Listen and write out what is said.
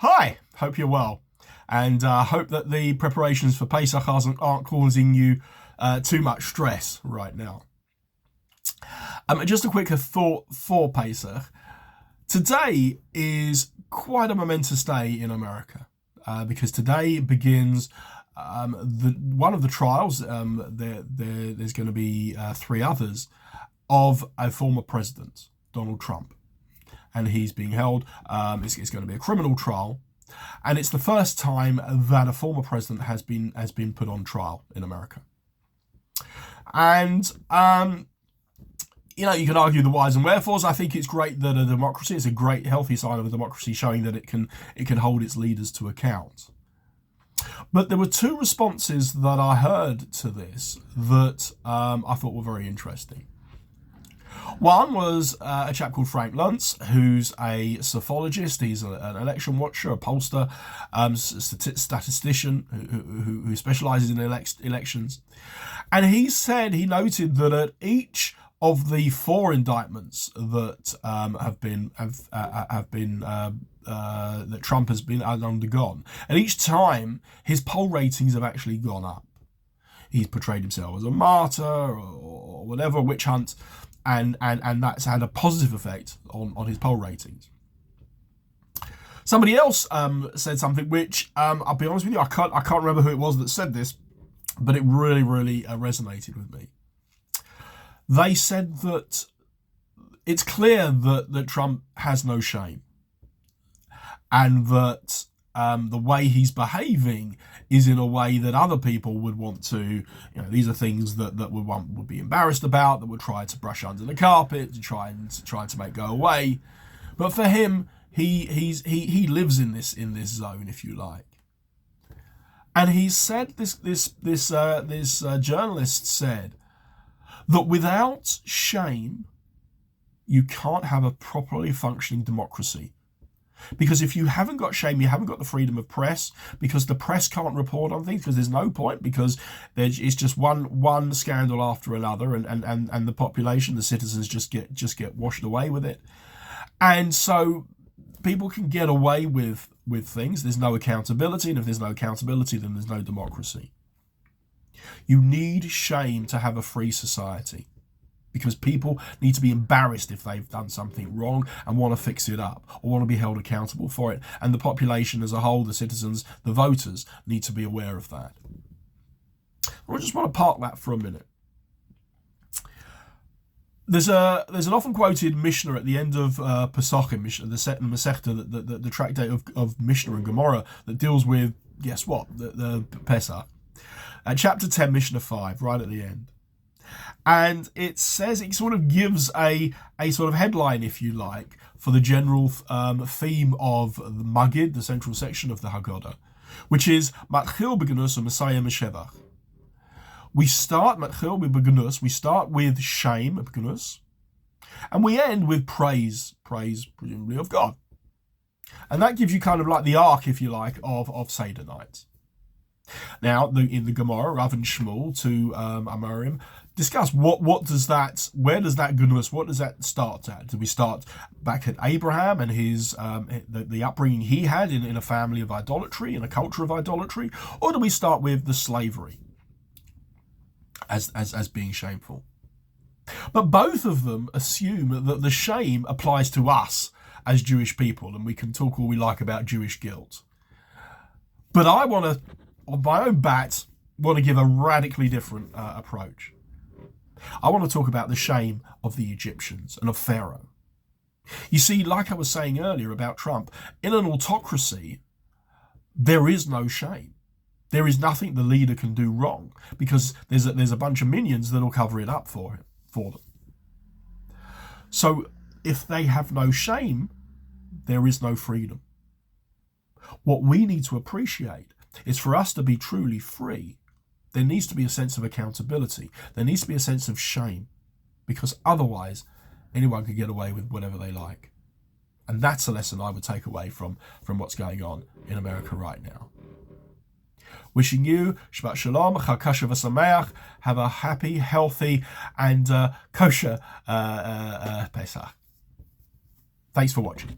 Hi, hope you're well, and hope that the preparations for Pesach aren't causing you too much stress right now. Just a quick thought for Pesach. Today is quite a momentous day in America because today begins one of the trials. There's going to be three others of a former president, Donald Trump. And he's being held. It's going to be a criminal trial, and it's the first time that a former president has been put on trial in America. And you can argue the whys and wherefores. I think it's great that a democracy, it's a great healthy sign of a democracy, showing that it can hold its leaders to account. But there were two responses that I heard to this that I thought were very interesting. One was a chap called Frank Luntz, who's a psephologist. He's an election watcher, a pollster, statistician who specialises in elections. And he noted that at each of the four indictments that that Trump has been undergone, and each time his poll ratings have actually gone up. He's portrayed himself as a martyr or whatever, witch hunt. And that's had a positive effect on his poll ratings. Somebody else said something which, I'll be honest with you, I can't remember who it was that said this, but it really resonated with me. They said that it's clear that Trump has no shame, and that the way he's behaving is in a way that other people would want to, these are things that would be embarrassed about, that would try to brush under the carpet, to try to make go away. But for him, he lives in this zone, if you like. And he said this journalist said that without shame, you can't have a properly functioning democracy. Because if you haven't got shame, you haven't got the freedom of press, because the press can't report on things, because there's no point, because it's just one scandal after another, and the population, the citizens just get washed away with it. And so people can get away with things. There's no accountability, and if there's no accountability, then there's no democracy. You need shame to have a free society, because people need to be embarrassed if they've done something wrong and want to fix it up or want to be held accountable for it. And the population as a whole, the citizens, the voters, need to be aware of that. I just want to park that for a minute. There's an often quoted Mishnah at the end of Pesach, the Masechta, the tractate of Mishnah and Gemara that deals with, guess what, the Pesach. Chapter 10, Mishnah 5, right at the end. And it says, it sort of gives a sort of headline, if you like, for the general theme of the Magid, the central section of the Haggadah, which is Matchil b'Gnus and Messiah Meshevach. We start Matchil b'Gnus, we start with shame, b'Gnus, and we end with praise presumably of God. And that gives you kind of like the arc, if you like, of Seder night. Now, in the Gemara, Rav and Shmuel to Amorim discuss where does that goodness, what does that start at? Do we start back at Abraham and his the upbringing he had in a family of idolatry, in a culture of idolatry, or do we start with the slavery as being shameful? But both of them assume that the shame applies to us as Jewish people, and we can talk all we like about Jewish guilt. But I want to, on my own bat, give a radically different approach. I want to talk about the shame of the Egyptians and of Pharaoh. You see, like I was saying earlier about Trump, in an autocracy, there is no shame. There is nothing the leader can do wrong, because there's a bunch of minions that'll cover it up for them. So if they have no shame, there is no freedom. What we need to appreciate is, for us to be truly free, there needs to be a sense of accountability. There needs to be a sense of shame, because otherwise anyone can get away with whatever they like. And that's a lesson I would take away from what's going on in America right now. Wishing you Shabbat Shalom, Chag Kasher v'Sameach. Have a happy, healthy, and kosher Pesach. Thanks for watching.